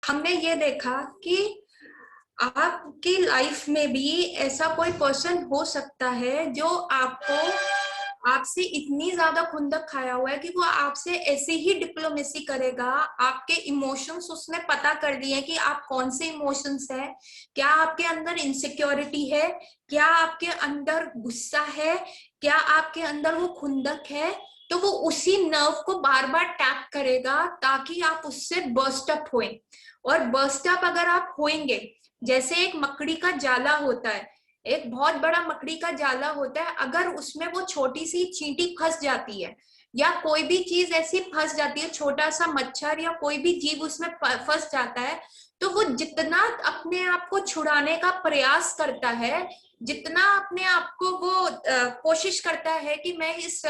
हमने ये देखा कि आपकी लाइफ में भी ऐसा कोई पर्सन हो सकता है जो आपसे इतनी ज्यादा खुंदक खाया हुआ है कि वो आपसे ऐसे ही डिप्लोमेसी करेगा। आपके इमोशंस उसने पता कर लिए कि आप कौन से इमोशंस है, क्या आपके अंदर इनसिक्योरिटी है, क्या आपके अंदर गुस्सा है, क्या आपके अंदर वो खुंदक है। तो वो उसी नर्व को बार बार टैप करेगा ताकि आप उससे बर्स्ट अप होएं। और बर्स्ट अप अगर आप होएंगे, जैसे एक मकड़ी का जाला होता है, एक बहुत बड़ा मकड़ी का जाला होता है, अगर उसमें वो छोटी सी चींटी फंस जाती है या कोई भी चीज ऐसी फंस जाती है, छोटा सा मच्छर या कोई भी जीव उसमें फंस जाता है, तो वो जितना अपने आप को छुड़ाने का प्रयास करता है, जितना अपने आप को वो कोशिश करता है कि मैं इस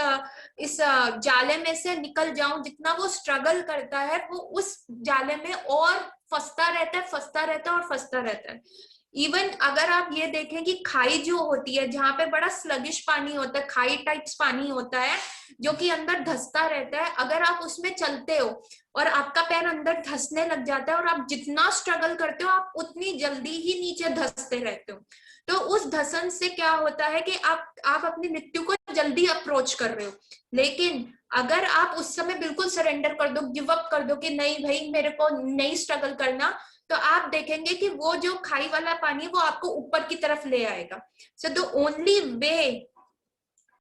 जाले में से निकल जाऊं, जितना वो स्ट्रगल करता है, वो उस जाले में और फंसता रहता है, फंसता रहता है और फंसता रहता है। इवन अगर आप ये देखें कि खाई जो होती है, जहां पे बड़ा स्लगिश पानी होता है, खाई टाइप्स पानी होता है जो कि अंदर धंसता रहता है, अगर आप उसमें चलते हो और आपका पैर अंदर धंसने लग जाता है और आप जितना स्ट्रगल करते हो आप उतनी जल्दी ही नीचे धंसते रहते हो। तो उस धसन से क्या होता है कि आप अपनी मृत्यु को जल्दी अप्रोच कर रहे हो। लेकिन अगर आप उस समय बिल्कुल सरेंडर कर दो, गिव अप कर दो कि नहीं भाई मेरे को नहीं स्ट्रगल करना, तो आप देखेंगे कि वो जो खाई वाला पानी वो आपको ऊपर की तरफ ले आएगा। So the only way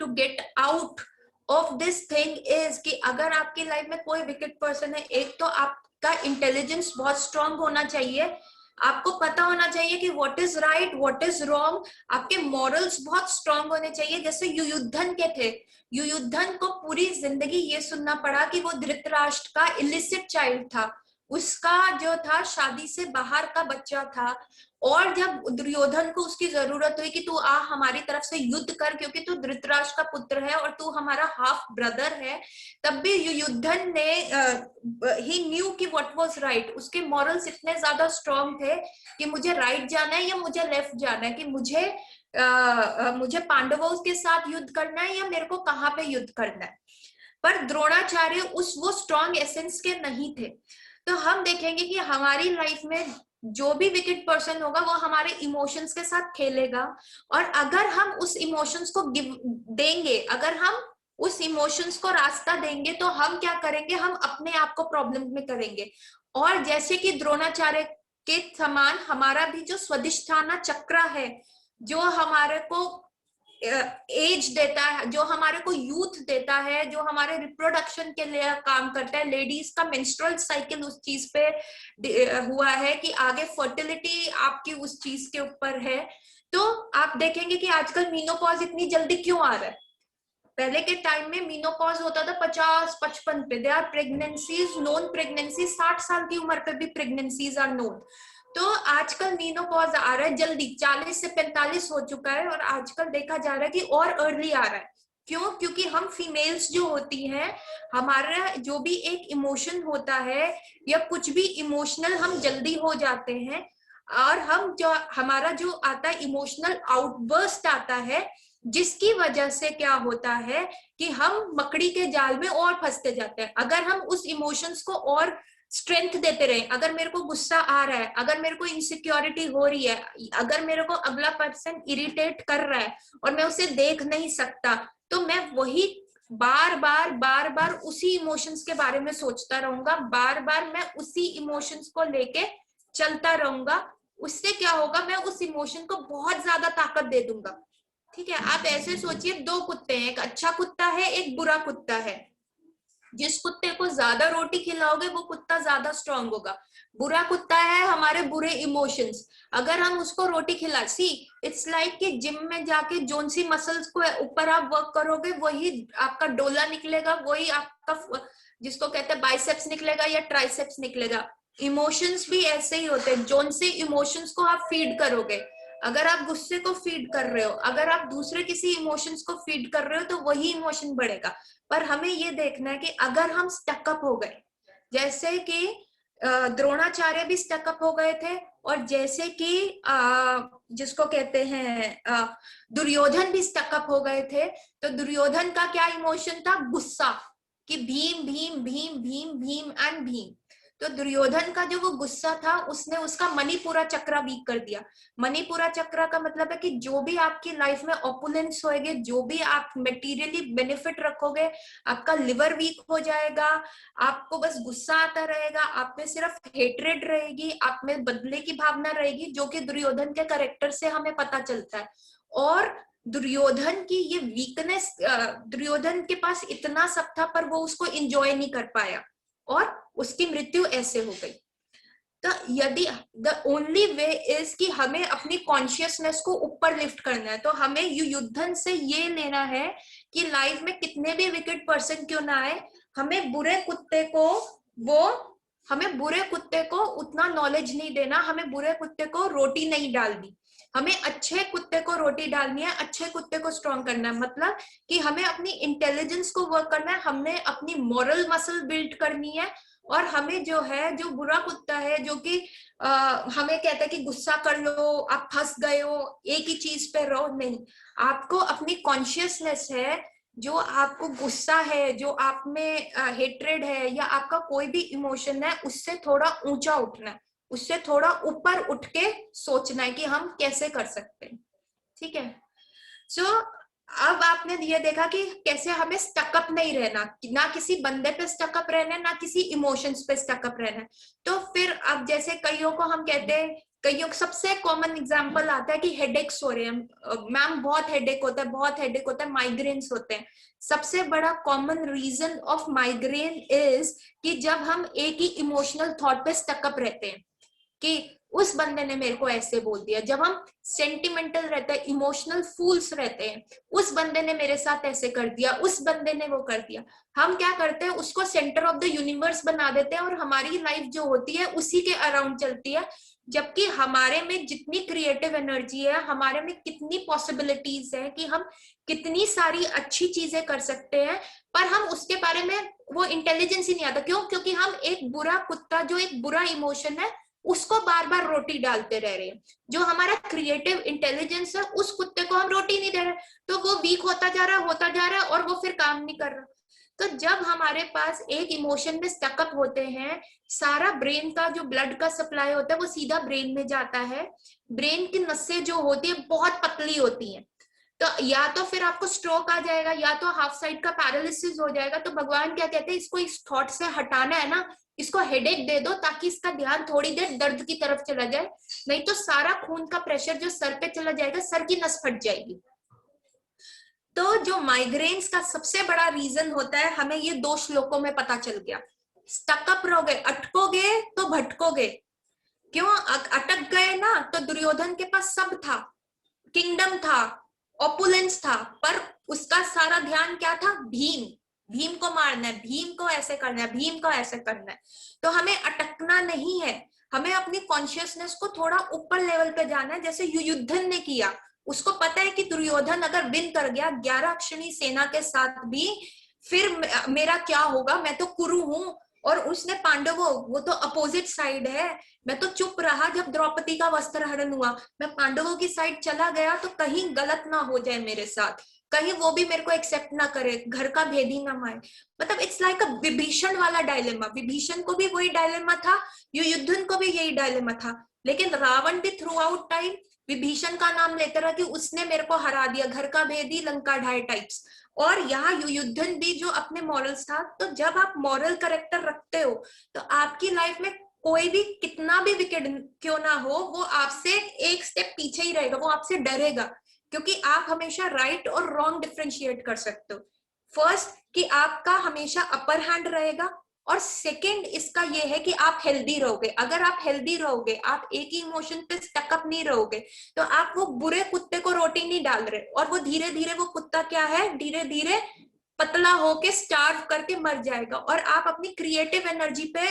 to get out of this thing is कि अगर आपकी लाइफ में कोई विकेट पर्सन है, एक तो आपका इंटेलिजेंस बहुत स्ट्रांग होना चाहिए, आपको पता होना चाहिए कि what is right what is wrong, आपके मॉरल्स बहुत स्ट्रांग होने चाहिए। जैसे युयुद्धन के थे, युयुद्धन को पूरी जिंदगी ये सुनना पड़ा कि वो धृतराष्ट्र का इलिसिट चाइल्ड था, उसका जो था शादी से बाहर का बच्चा था। और जब दुर्योधन को उसकी जरूरत हुई कि तू आ हमारी तरफ से युद्ध कर क्योंकि तू धृतराष्ट्र का पुत्र है और तू हमारा हाफ ब्रदर है, तब भी युयुद्धन ने ही न्यू कि व्हाट वाज राइट। उसके मॉरल्स इतने ज्यादा स्ट्रांग थे कि मुझे राइट जाना है या मुझे लेफ्ट जाना है, कि मुझे पांडवों के साथ युद्ध करना है या मेरे को कहाँ पे युद्ध करना है। पर द्रोणाचार्य उस वो स्ट्रांग एसेंस के नहीं थे। तो हम देखेंगे कि हमारी लाइफ में जो भी विकेट पर्सन होगा वो हमारे इमोशंस के साथ खेलेगा, और अगर हम उस इमोशंस को गिव देंगे, अगर हम उस इमोशंस को रास्ता देंगे, तो हम क्या करेंगे, हम अपने आप को प्रॉब्लम में करेंगे। और जैसे कि द्रोणाचार्य के समान हमारा भी जो स्वधिष्ठाना चक्र है, जो हमारे को एज देता है, जो हमारे को यूथ देता है, जो हमारे रिप्रोडक्शन के लिए काम करता है, लेडीज का मेंस्ट्रुअल साइकिल उस चीज पे हुआ है कि आगे फर्टिलिटी आपकी उस चीज के ऊपर है। तो आप देखेंगे कि आजकल मीनोपॉज इतनी जल्दी क्यों आ रहा है। पहले के टाइम में मीनोपॉज होता था 50-55 पे, they are pregnancies known, pregnancy 60 साल की उम्र पे भी प्रेगनेंसीज आर नोन। तो आजकल मीनोपॉज आ रहा है जल्दी, 40 से 45 हो चुका है, और आजकल देखा जा रहा है कि और अर्ली आ रहा है। क्यों? क्योंकि हम फीमेल्स जो होती हैं, हमारा जो भी एक इमोशन होता है या कुछ भी इमोशनल हम जल्दी हो जाते हैं, और हम जो हमारा जो आता है इमोशनल आउटबर्स्ट आता है, जिसकी वजह से क्या होता है कि हम मकड़ी के जाल में और फंसते जाते हैं। अगर हम उस इमोशंस को और स्ट्रेंथ देते रहे, अगर मेरे को गुस्सा आ रहा है, अगर मेरे को इनसिक्योरिटी हो रही है, अगर मेरे को अगला पर्सन इरिटेट कर रहा है और मैं उसे देख नहीं सकता, तो मैं वही बार बार उसी इमोशंस के बारे में सोचता रहूंगा, बार बार मैं उसी इमोशंस को लेके चलता रहूंगा। उससे क्या होगा, मैं उस इमोशन को बहुत ज्यादा ताकत दे दूंगा। ठीक है, आप ऐसे सोचिए, दो कुत्ते हैं, एक अच्छा कुत्ता है एक बुरा कुत्ता है। जिस कुत्ते को ज्यादा रोटी खिलाओगे वो कुत्ता ज्यादा स्ट्रांग होगा। बुरा कुत्ता है हमारे बुरे इमोशंस, अगर हम उसको रोटी खिला, सी इट्स लाइक कि जिम में जाके जोन सी मसल्स को ऊपर आप वर्क करोगे वही आपका डोला निकलेगा, वही आपका जिसको कहते हैं बाइसेप्स निकलेगा या ट्राइसेप्स निकलेगा। इमोशंस भी ऐसे ही होते हैं, जोन से इमोशंस को आप फीड करोगे, अगर आप गुस्से को फीड कर रहे हो, अगर आप दूसरे किसी इमोशंस को फीड कर रहे हो, तो वही इमोशन बढ़ेगा। पर हमें ये देखना है कि अगर हम स्टकअप हो गए, जैसे कि द्रोणाचार्य भी स्टकअप हो गए थे, और जैसे कि जिसको कहते हैं दुर्योधन भी स्टकअप हो गए थे, तो दुर्योधन का क्या इमोशन था, गुस्सा, कि भीम भीम भीम भीम भीम एंड भीम। तो दुर्योधन का जो वो गुस्सा था उसने उसका मणिपुरा चक्र वीक कर दिया। मणिपुरा चक्र का मतलब है कि जो भी आपकी लाइफ में ओपुलेंस होएगे, जो भी आप मटेरियली बेनिफिट रखोगे, आपका लिवर वीक हो जाएगा, आपको बस गुस्सा आता रहेगा, आप में सिर्फ हेट्रेड रहेगी, आप में बदले की भावना रहेगी, जो कि दुर्योधन के कैरेक्टर से हमें पता चलता है। और दुर्योधन की ये वीकनेस, दुर्योधन के पास इतना सब था पर वो उसको एंजॉय नहीं कर पाया और उसकी मृत्यु ऐसे हो गई। तो यदि द ओनली वे इज कि हमें अपनी कॉन्शियसनेस को ऊपर लिफ्ट करना है, तो हमें युद्धन से ये लेना है कि लाइफ में कितने भी विकेट पर्सन क्यों ना आए, हमें बुरे कुत्ते को उतना नॉलेज नहीं देना, हमें बुरे कुत्ते को रोटी नहीं डालनी, हमें अच्छे कुत्ते को रोटी डालनी है, अच्छे कुत्ते को स्ट्रॉन्ग करना है। मतलब कि हमें अपनी इंटेलिजेंस को वर्क करना है, हमने अपनी मॉरल मसल बिल्ड करनी है। और हमें जो है, जो बुरा कुत्ता है जो कि हमें कहता है कि गुस्सा कर लो, आप फंस गए हो, एक ही चीज पे रहो, नहीं, आपको अपनी कॉन्शियसनेस है, जो आपको गुस्सा है, जो आप में हेट्रेड है, या आपका कोई भी इमोशन है, उससे थोड़ा ऊंचा उठना है, उससे थोड़ा ऊपर उठ के सोचना है कि हम कैसे कर सकते हैं। ठीक है। सो अब आपने ये देखा कि कैसे हमें स्टकअप नहीं रहना, ना किसी बंदे पे स्टकअप रहना है, ना किसी इमोशंस पे स्टकअप रहना है। तो फिर अब जैसे कईयों को हम कहते हैं, कईयों सबसे कॉमन एग्जांपल आता है कि हेडेक्स हो रहे हैं, मैम बहुत हेडेक होता है, बहुत हेडेक होता है, माइग्रेन्स होते हैं। सबसे बड़ा common reason of migraine is कि जब हम एक ही इमोशनल थॉट पे स्टकअप रहते हैं कि उस बंदे ने मेरे को ऐसे बोल दिया, जब हम सेंटिमेंटल रहते हैं, इमोशनल फूल्स रहते हैं, उस बंदे ने मेरे साथ ऐसे कर दिया, उस बंदे ने वो कर दिया, हम क्या करते हैं, उसको सेंटर ऑफ द यूनिवर्स बना देते हैं और हमारी लाइफ जो होती है उसी के अराउंड चलती है। जबकि हमारे में जितनी क्रिएटिव एनर्जी है, हमारे में कितनी पॉसिबिलिटीज है कि हम कितनी सारी अच्छी चीजें कर सकते हैं, पर हम उसके बारे में वो इंटेलिजेंस ही नहीं आता। क्यों? क्योंकि हम एक बुरा कुत्ता, जो एक बुरा इमोशन है, उसको बार बार रोटी डालते रह रहे हैं। जो हमारा क्रिएटिव इंटेलिजेंस है, उस कुत्ते को हम रोटी नहीं दे रहे, तो वो वीक होता जा रहा है और वो फिर काम नहीं कर रहा। तो जब हमारे पास एक इमोशन में स्टकअप होते हैं, सारा ब्रेन का जो ब्लड का सप्लाई होता है वो सीधा ब्रेन में जाता है। ब्रेन की नसें जो होती है बहुत पतली होती हैं, तो या तो फिर आपको स्ट्रोक आ जाएगा, या तो हाफ साइड का पैरालिसिस हो जाएगा। तो भगवान क्या कहते हैं, इसको इस थॉट से हटाना है ना, इसको हेडेक दे दो ताकि इसका ध्यान थोड़ी देर दर्द की तरफ चला जाए, नहीं तो सारा खून का प्रेशर जो सर पे चला जाएगा, सर की नस फट जाएगी। तो जो माइग्रेन्स का सबसे बड़ा रीजन होता है, हमें ये 2 श्लोकों में पता चल गया। स्टकअप रहोगे, अटकोगे तो भटकोगे। क्यों अटक गए ना? तो दुर्योधन के पास सब था, किंगडम था, ओपुलेंस था, पर उसका सारा ध्यान क्या था? भीम को मारना है, भीम को ऐसे करना है, भीम को ऐसे करना है। तो हमें अटकना नहीं है, हमें अपनी कॉन्शियसनेस को थोड़ा ऊपर लेवल पे जाना है, जैसे युद्धन ने किया। उसको पता है कि दुर्योधन अगर विन कर गया 11 अक्षणी सेना के साथ भी, फिर मेरा क्या होगा, मैं तो कुरु हूं। और उसने पांडवों, वो तो अपोजिट साइड है, मैं तो चुप रहा जब द्रौपदी का वस्त्र हरण हुआ, मैं पांडवों की साइड चला गया तो कहीं गलत ना हो जाए मेरे साथ, कहीं वो भी मेरे को एक्सेप्ट ना करे, घर का भेद ही ना माए। मतलब इट्स लाइक अ विभीषण वाला डायलेमा। विभीषण को भी वही डायलेमा था, युद्धन को भी यही डायलेमा था, लेकिन रावण भी थ्रू आउट टाइम विभीषण का नाम लेता रहा कि उसने मेरे को हरा दिया, घर का भेदी लंका ढाई टाइप्स। और यहाँ युद्धन भी जो अपने मॉरल्स था। तो जब आप मॉरल करेक्टर रखते हो, तो आपकी लाइफ में कोई भी कितना भी विकेट क्यों ना हो, वो आपसे एक स्टेप पीछे ही रहेगा, वो आपसे डरेगा, क्योंकि आप हमेशा राइट और रॉन्ग डिफरेंशिएट कर सकते हो। फर्स्ट कि आपका हमेशा अपर हैंड रहेगा, और सेकंड इसका ये है कि आप हेल्दी रहोगे। अगर आप हेल्दी रहोगे, आप एक ही इमोशन पे स्टकअप नहीं रहोगे, तो आप वो बुरे कुत्ते को रोटी नहीं डाल रहे, और वो धीरे धीरे वो कुत्ता क्या है, धीरे धीरे पतला होके स्टार्व करके मर जाएगा। और आप अपनी क्रिएटिव एनर्जी पे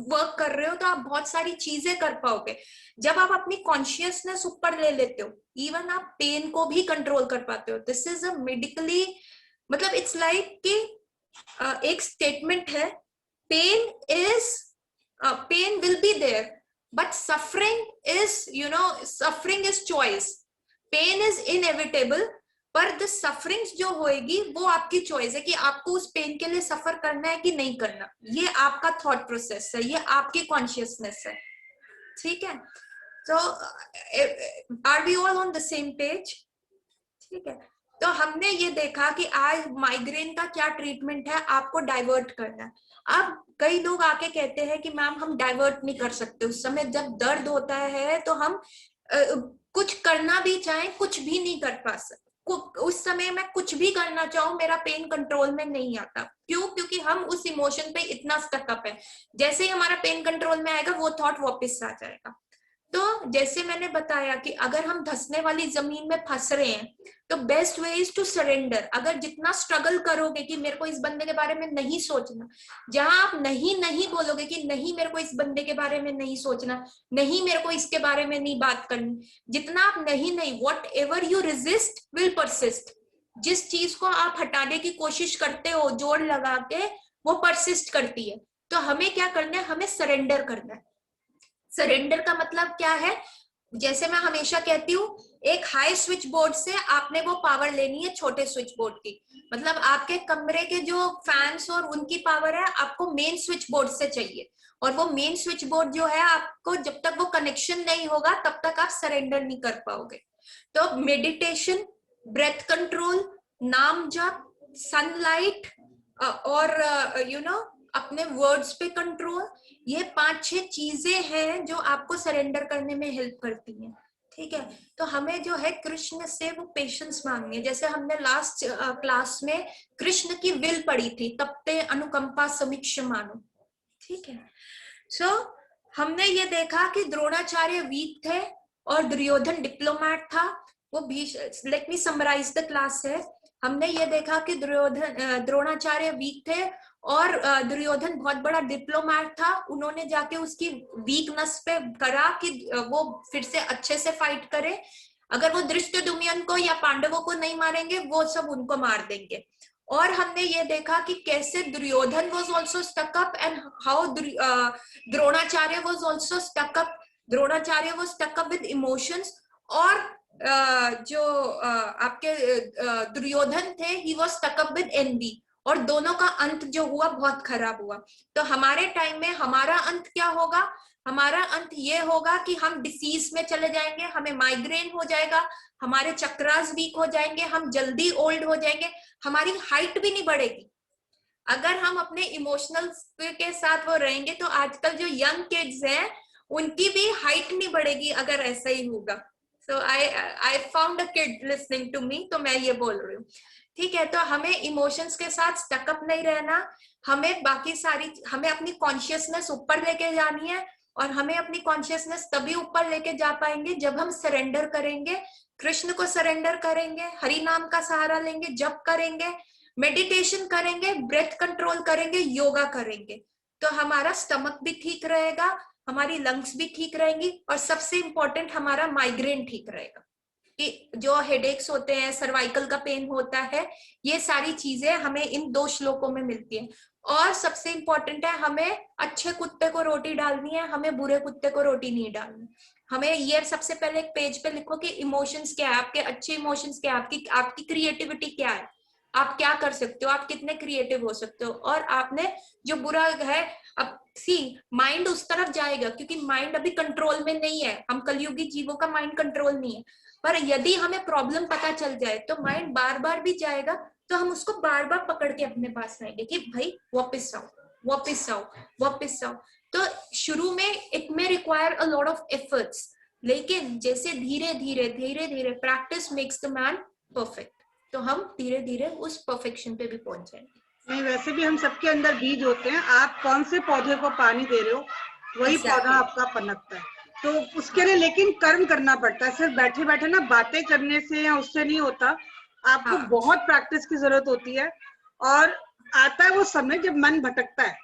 वर्क कर रहे हो, तो आप बहुत सारी चीजें कर पाओगे। जब आप अपनी कॉन्शियसनेस ऊपर ले लेते हो, इवन आप पेन को भी कंट्रोल कर पाते हो। दिस इज अ मेडिकली, मतलब इट्स लाइक कि एक स्टेटमेंट है, pain is pain will be there, but suffering is, suffering is choice. Pain is inevitable, पर द सफरिंग्स जो होएगी वो आपकी चॉइस है कि आपको उस पेन के लिए सफर करना है कि नहीं करना। ये आपका थॉट प्रोसेस है, ये आपकी कॉन्शियसनेस है, ठीक है। तो are we all on the same page? ठीक है। तो हमने ये देखा कि आज माइग्रेन का क्या ट्रीटमेंट है, आपको डाइवर्ट करना है। अब कई लोग आके कहते हैं कि मैम हम डाइवर्ट नहीं कर सकते, उस समय जब दर्द होता है तो हम कुछ करना भी चाहें कुछ भी नहीं कर पा सकते। उस समय मैं कुछ भी करना चाहूं मेरा पेन कंट्रोल में नहीं आता। क्यों? क्योंकि हम उस इमोशन पे इतना स्टकअप है, जैसे ही हमारा पेन कंट्रोल में आएगा वो थॉट वापस आ जाएगा। तो जैसे मैंने बताया कि अगर हम धंसने वाली जमीन में फंस रहे हैं तो best way is to surrender. अगर जितना स्ट्रगल करोगे कि मेरे को इस बंदे के बारे में नहीं सोचना, जहां आप नहीं नहीं बोलोगे कि नहीं मेरे को इस बंदे के बारे में नहीं सोचना, नहीं मेरे को इसके बारे में नहीं बात करनी, जितना आप नहीं नहीं, what ever you resist will persist. जिस चीज को आप हटाने की कोशिश करते हो जोर लगा के, वो परसिस्ट करती है। तो हमें क्या करना है? हमें सरेंडर करना है। सरेंडर का मतलब क्या है? जैसे मैं हमेशा कहती हूँ, एक हाई स्विच बोर्ड से आपने वो पावर लेनी है छोटे स्विच बोर्ड की। मतलब आपके कमरे के जो फैंस और उनकी पावर है आपको मेन स्विच बोर्ड से चाहिए, और वो मेन स्विच बोर्ड जो है आपको जब तक वो कनेक्शन नहीं होगा तब तक आप सरेंडर नहीं कर पाओगे। तो मेडिटेशन, ब्रेथ कंट्रोल, नाम जप, सनलाइट और अपने वर्ड्स पे कंट्रोल, ये 5-6 चीजें हैं जो आपको सरेंडर करने में हेल्प करती हैं, ठीक है। तो हमें जो है कृष्ण से वो पेशेंस मांगनी है। जैसे हमने लास्ट क्लास में कृष्ण की विल पढ़ी थी, तप्ते अनुकंपा समीक्ष मानो, ठीक है। सो हमने ये देखा कि द्रोणाचार्य वीक थे और दुर्योधन डिप्लोमैट था। वो Bhishma, let me summarise the class है। हमने ये देखा कि द्रोणाचार्य वीक थे और दुर्योधन बहुत बड़ा डिप्लोमैट था। उन्होंने जाके उसकी वीकनेस पे करा कि वो फिर से अच्छे से फाइट करे। अगर वो धृष्टद्युम्न को या पांडवों को नहीं मारेंगे, वो सब उनको मार देंगे। और हमने ये देखा कि कैसे Duryodhan was also stuck up and how Dronacharya was also stuck up. Dronacharya was stuck up with emotions, और जो आपके दुर्योधन थे he was stuck up with envy, और दोनों का अंत जो हुआ बहुत खराब हुआ। तो हमारे टाइम में हमारा अंत क्या होगा? हमारा अंत ये होगा कि हम डिसीज में चले जाएंगे, हमें माइग्रेन हो जाएगा, हमारे चक्रास वीक हो जाएंगे, हम जल्दी ओल्ड हो जाएंगे, हमारी हाइट भी नहीं बढ़ेगी। अगर हम अपने इमोशनल के साथ वो रहेंगे तो आजकल जो यंग किड्स हैं उनकी भी हाइट नहीं बढ़ेगी अगर ऐसा ही होगा। So I found a kid listening to me, तो मैं ये बोल रही हूँ, ठीक है। तो हमें इमोशंस के साथ स्टकअप नहीं रहना, हमें बाकी सारी, हमें अपनी कॉन्शियसनेस ऊपर लेके जानी है, और हमें अपनी कॉन्शियसनेस तभी ऊपर लेके जा पाएंगे जब हम सरेंडर करेंगे, कृष्ण को सरेंडर करेंगे, हरि नाम का सहारा लेंगे, जप करेंगे, मेडिटेशन करेंगे, ब्रेथ कंट्रोल करेंगे, योगा करेंगे। तो हमारा स्टमक भी ठीक रहेगा, हमारी लंग्स भी ठीक रहेंगी, और सबसे इंपॉर्टेंट हमारा माइग्रेन ठीक रहेगा। कि जो हेडेक्स होते हैं, सर्वाइकल का पेन होता है, ये सारी चीजें हमें इन 2 श्लोकों में मिलती है। और सबसे इंपॉर्टेंट है, हमें अच्छे कुत्ते को रोटी डालनी है, हमें बुरे कुत्ते को रोटी नहीं डालनी। हमें ये सबसे पहले एक पेज पे लिखो कि इमोशंस क्या है, आपके अच्छे इमोशंस क्या है, आपकी क्रिएटिविटी क्या है, आप क्या कर सकते हो, आप कितने क्रिएटिव हो सकते हो। और आपने जो बुरा है, अब सी माइंड उस तरफ जाएगा क्योंकि माइंड अभी कंट्रोल में नहीं है, हम कलयुगी जीवों का माइंड कंट्रोल नहीं है। पर यदि हमें प्रॉब्लम पता चल जाए तो माइंड बार बार भी जाएगा, तो हम उसको बार बार पकड़ के अपने पास लाएंगे कि भाई वापस आओ, वापस आओ, वापस आओ। तो शुरू में it may require a lot of efforts, लेकिन जैसे धीरे धीरे धीरे धीरे practice makes the man perfect, तो हम धीरे धीरे उस परफेक्शन पे भी पहुंच जाएंगे। नहीं, वैसे भी हम सबके अंदर बीज होते हैं, आप कौन से पौधे को पानी दे रहे हो वही पौधा आपका पनपता है। तो उसके लिए लेकिन कर्म करना पड़ता है, सिर्फ बैठे बैठे ना बातें करने से या उससे नहीं होता, आपको बहुत प्रैक्टिस की जरूरत होती है। और आता है वो समय जब मन भटकता है,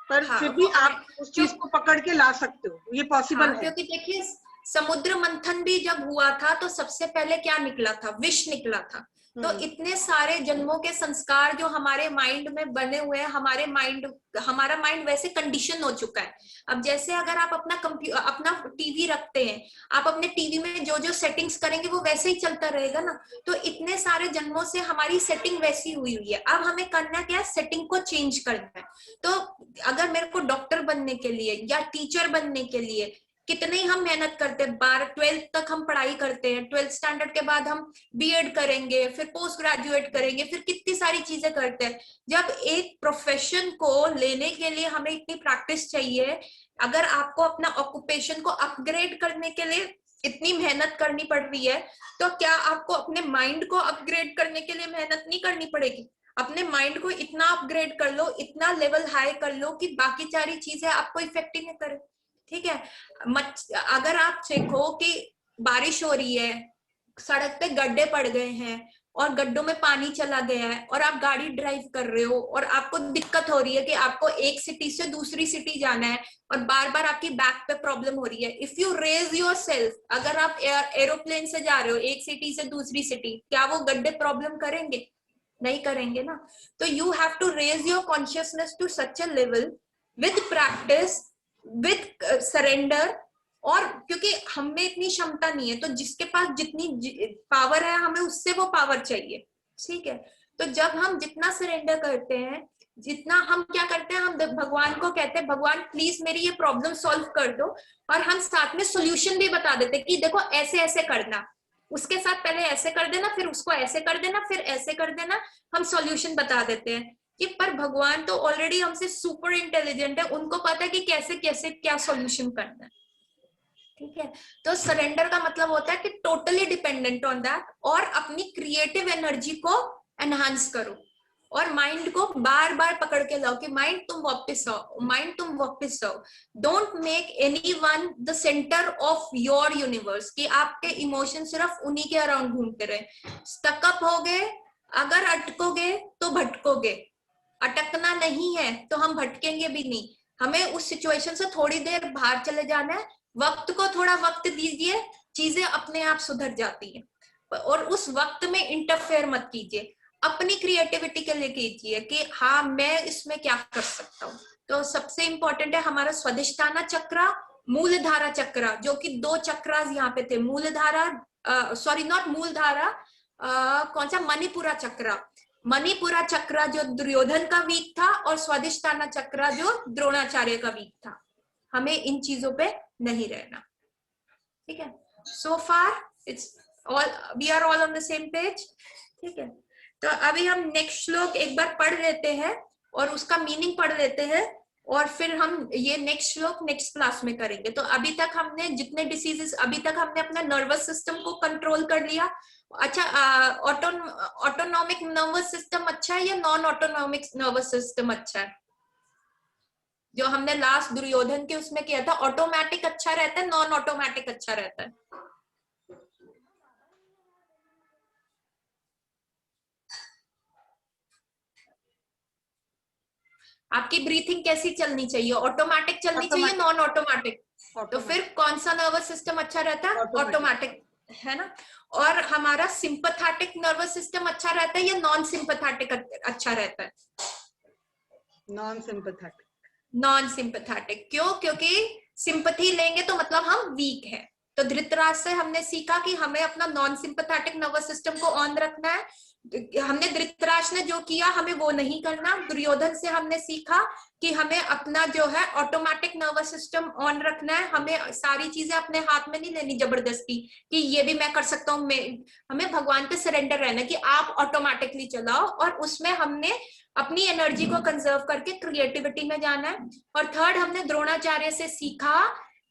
पर फिर भी आप उस चीज को पकड़ के ला सकते हो, ये पॉसिबल है। क्योंकि देखिए समुद्र मंथन भी जब हुआ था तो सबसे पहले क्या निकला था? विष निकला था। तो इतने सारे जन्मों के संस्कार जो हमारे माइंड में बने हुए हैं, हमारा माइंड वैसे कंडीशन हो चुका है। अब जैसे अगर आप अपना टीवी रखते हैं, आप अपने टीवी में जो जो सेटिंग्स करेंगे वो वैसे ही चलता रहेगा ना। तो इतने सारे जन्मों से हमारी सेटिंग वैसी हुई हुई है। अब हमें करना क्या है, सेटिंग को चेंज करना है। तो अगर मेरे को डॉक्टर बनने के लिए या टीचर बनने के लिए कितने ही हम मेहनत करते हैं, 12th तक हम पढ़ाई करते हैं, 12th स्टैंडर्ड के बाद हम बीएड करेंगे, फिर पोस्ट ग्रेजुएट करेंगे, फिर कितनी सारी चीजें करते हैं। जब एक प्रोफेशन को लेने के लिए हमें इतनी प्रैक्टिस चाहिए, अगर आपको अपना ऑक्यूपेशन को अपग्रेड करने के लिए इतनी मेहनत करनी पड़ रही है, तो क्या आपको अपने माइंड को अपग्रेड करने के लिए मेहनत नहीं करनी पड़ेगी? अपने माइंड को इतना अपग्रेड कर लो, इतना लेवल हाई कर लो कि बाकी सारी चीजें आपको इफेक्ट ही नहीं करे। ठीक है, अगर आप देखो कि बारिश हो रही है, सड़क पे गड्ढे पड़ गए हैं और गड्ढों में पानी चला गया है, और आप गाड़ी ड्राइव कर रहे हो और आपको दिक्कत हो रही है कि आपको एक सिटी से दूसरी सिटी जाना है और बार बार आपकी बैक पे प्रॉब्लम हो रही है। If you raise yourself, अगर आप एरोप्लेन से जा रहे हो एक सिटी से दूसरी सिटी, क्या वो गड्ढे प्रॉब्लम करेंगे? नहीं करेंगे ना। तो you have to raise your consciousness to such a level with practice, with surrender. और क्योंकि हमें इतनी क्षमता नहीं है, तो जिसके पास जितनी पावर है हमें उससे वो पावर चाहिए। ठीक है, तो जब हम जितना सरेंडर करते हैं, जितना हम क्या करते हैं, हम भगवान को कहते हैं भगवान प्लीज मेरी ये प्रॉब्लम सॉल्व कर दो, और हम साथ में सोल्यूशन भी बता देते हैं कि देखो ऐसे ऐसे करना, उसके साथ पहले ऐसे कर देना, फिर उसको ऐसे कर देना, फिर ऐसे कर देना, हम सॉल्यूशन बता देते हैं। कि पर भगवान तो ऑलरेडी हमसे सुपर इंटेलिजेंट है, उनको पता है कि कैसे कैसे क्या सॉल्यूशन करना है। ठीक है, तो सरेंडर का मतलब होता है कि टोटली डिपेंडेंट ऑन दैट, और अपनी क्रिएटिव एनर्जी को एनहांस करो, और माइंड को बार बार पकड़ के लाओ कि माइंड तुम वापस आओ, माइंड तुम वापस आओ। Don't make anyone the centre of your universe, कि आपके इमोशन सिर्फ उन्हीं के अराउंड घूमते रहे। स्टकअप हो गए, अगर अटकोगे तो भटकोगे, अटकना नहीं है तो हम भटकेंगे भी नहीं। हमें उस सिचुएशन से थोड़ी देर बाहर चले जाना है, वक्त को थोड़ा वक्त दीजिए, चीजें अपने आप सुधर जाती हैं। और उस वक्त में इंटरफेयर मत कीजिए, अपनी क्रिएटिविटी के लिए कीजिए कि हाँ मैं इसमें क्या कर सकता हूँ। तो सबसे इंपॉर्टेंट है हमारा स्वादिष्ठाना चक्र, मूलधारा चक्र, जो कि 2 चक्रास यहाँ पे थे। मूलधारा सॉरी नॉट मूलधारा, कौन सा, मणिपुरा चक्र। मणिपुरा चक्र जो दुर्योधन का वीक था, और स्वादिष्ठाना चक्र जो द्रोणाचार्य का वीक था। हमें इन चीजों पे नहीं रहना। ठीक है, so far it's all, we are all on the same page. ठीक है, तो अभी हम नेक्स्ट श्लोक एक बार पढ़ लेते हैं और उसका मीनिंग पढ़ लेते हैं, और फिर हम ये नेक्स्ट श्लोक नेक्स्ट क्लास में करेंगे। तो अभी तक हमने जितने डिसीजेस, अभी तक हमने अपना नर्वस सिस्टम को कंट्रोल कर लिया। अच्छा, ऑटोनॉमिक नर्वस सिस्टम अच्छा है या नॉन ऑटोनॉमिक नर्वस सिस्टम अच्छा है? जो हमने लास्ट दुर्योधन के उसमें किया था, ऑटोमेटिक अच्छा रहता है, नॉन ऑटोमेटिक अच्छा रहता है? आपकी ब्रीथिंग कैसी चलनी चाहिए, ऑटोमेटिक चलनी चाहिए, नॉन ऑटोमेटिक? तो फिर कौन सा नर्वस सिस्टम अच्छा रहता है? ऑटोमेटिक, है ना। और हमारा सिंपैथेटिक नर्वस सिस्टम अच्छा रहता है या नॉन सिंपैथेटिक अच्छा रहता है? Non sympathetic. नॉन सिंपैथेटिक क्यों? क्योंकि सिंपैथी लेंगे तो मतलब हम वीक हैं। तो धृतराष्ट्र से हमने सीखा कि हमें अपना नॉन सिंपैथेटिक नर्वस सिस्टम को ऑन रखना है। हमने धृतराष्ट्र ने जो किया हमें वो नहीं करना। दुर्योधन से हमने सीखा कि हमें अपना जो है ऑटोमेटिक नर्वस सिस्टम ऑन रखना है। हमें सारी चीजें अपने हाथ में नहीं लेनी जबरदस्ती कि ये भी मैं कर सकता हूँ। हमें भगवान पे सरेंडर रहना कि आप ऑटोमेटिकली चलाओ, और उसमें हमने अपनी एनर्जी को कंजर्व करके क्रिएटिविटी में जाना है। और थर्ड, हमने द्रोणाचार्य से सीखा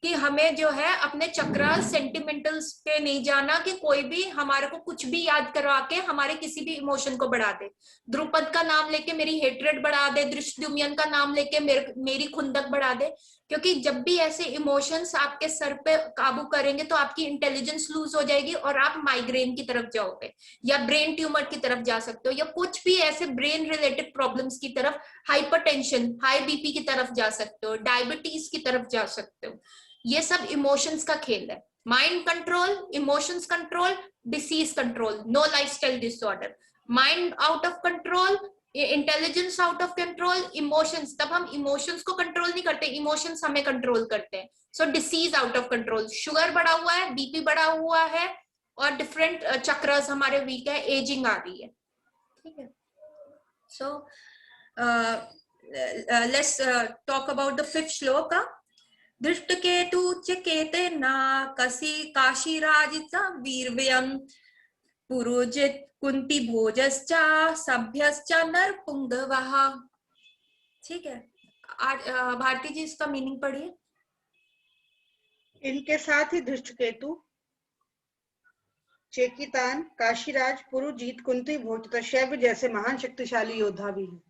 कि हमें जो है अपने चक्र सेंटिमेंटल्स पे नहीं जाना, कि कोई भी हमारे को कुछ भी याद करवा के हमारे किसी भी इमोशन को बढ़ा दे। द्रुपद का नाम लेके मेरी हेट्रेड बढ़ा दे, धृष्टद्युम्न का नाम लेके मेरी खुंदक बढ़ा दे। क्योंकि जब भी ऐसे इमोशंस आपके सर पे काबू करेंगे तो आपकी इंटेलिजेंस लूज हो जाएगी और आप माइग्रेन की तरफ जाओगे, या ब्रेन ट्यूमर की तरफ जा सकते हो, या कुछ भी ऐसे ब्रेन रिलेटेड प्रॉब्लम्स की तरफ, हाइपरटेंशन, हाई बीपी की तरफ जा सकते हो, डायबिटीज की तरफ जा सकते हो। ये सब इमोशंस का खेल है। Mind control, emotions control, disease control, no lifestyle disorder. Mind out of control, intelligence out of control, emotions, तब हम इमोशंस को कंट्रोल नहीं करते, इमोशंस हमें कंट्रोल करते हैं। So disease out of control, sugar बढ़ा हुआ है, बीपी बढ़ा हुआ है, और डिफरेंट चक्रस हमारे वीक है, एजिंग आ रही है, ठीक है। So let's talk about the fifth shloka. Dhrishtaketu च केतेना कसी काशीराजित वीर्यम् पुरोजित कुंती भोजश्च सभ्यश्च नरपुंगवः। ठीक है, आज भारती जी इसका मीनिंग पढ़िए। इनके साथ ही धृष्टकेतु, चेकितान, काशीराज, पुरुजीत, कुंती भोज तथा शैव्य जैसे महान शक्तिशाली योद्धा भी हैं।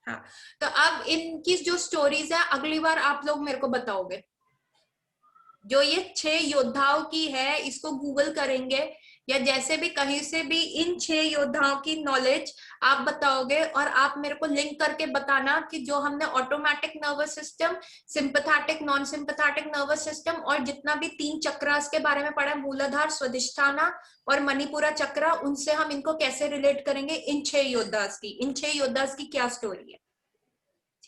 हाँ, तो अब इनकी जो स्टोरीज है अगली बार आप लोग मेरे को बताओगे। जो ये 6 योद्धाओं की है, इसको गूगल करेंगे या जैसे भी कहीं से भी इन 6 योद्धाओं की नॉलेज आप बताओगे, और आप मेरे को लिंक करके बताना कि जो हमने automatic nervous system, sympathetic, non sympathetic nervous system और जितना भी 3 चक्रास के बारे में पढ़ा है, मूलाधार, स्वादिष्ठाना और मणिपुरा चक्र, उनसे हम इनको कैसे रिलेट करेंगे, इन 6 योद्धास की, इन 6 योद्धास की क्या स्टोरी है।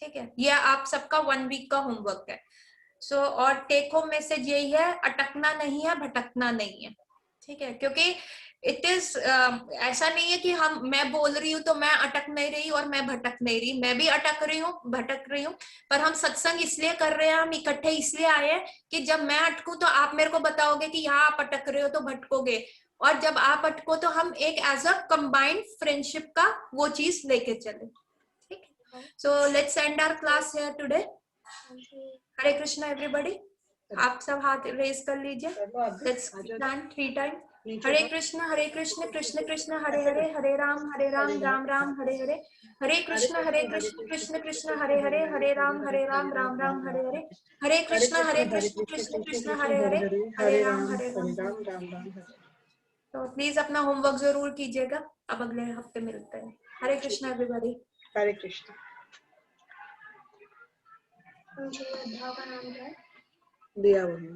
ठीक है, ये आप सबका 1 वीक का होमवर्क है। सो और टेक होम मैसेज यही है, अटकना नहीं है, भटकना नहीं है। ठीक है, क्योंकि इट इज ऐसा नहीं है कि मैं बोल रही हूँ तो मैं अटक नहीं रही और मैं भटक नहीं रही, मैं भी अटक रही हूँ, भटक रही हूँ, पर हम सत्संग इसलिए कर रहे हैं, हम इकट्ठे इसलिए आए हैं कि जब मैं अटकूं तो आप मेरे को बताओगे कि यहाँ आप अटक रहे हो तो भटकोगे, और जब आप अटको तो हम एक एज अ कंबाइंड फ्रेंडशिप का वो चीज लेके चले। ठीक है, so let's end our class here today. Hare Krishna everybody, आप सब हाथ रेज कर लीजिए, let's chant 3 time. Hare Krishna Krishna Krishna Hare Hare, Hare Ram Ram Ram Hare Hare, Hare Krishna Krishna Krishna Hare Hare, Hare Ram Ram Ram Hare Hare, Hare Krishna Krishna Krishna Hare Hare, Hare Ram Ram Ram. तो प्लीज अपना होमवर्क जरूर कीजिएगा, अब अगले हफ्ते मिलते हैं। हरे कृष्णा एवरीबॉडी। हरे कृष्ण। योद्धा का नाम क्या है? दिया हुआ है।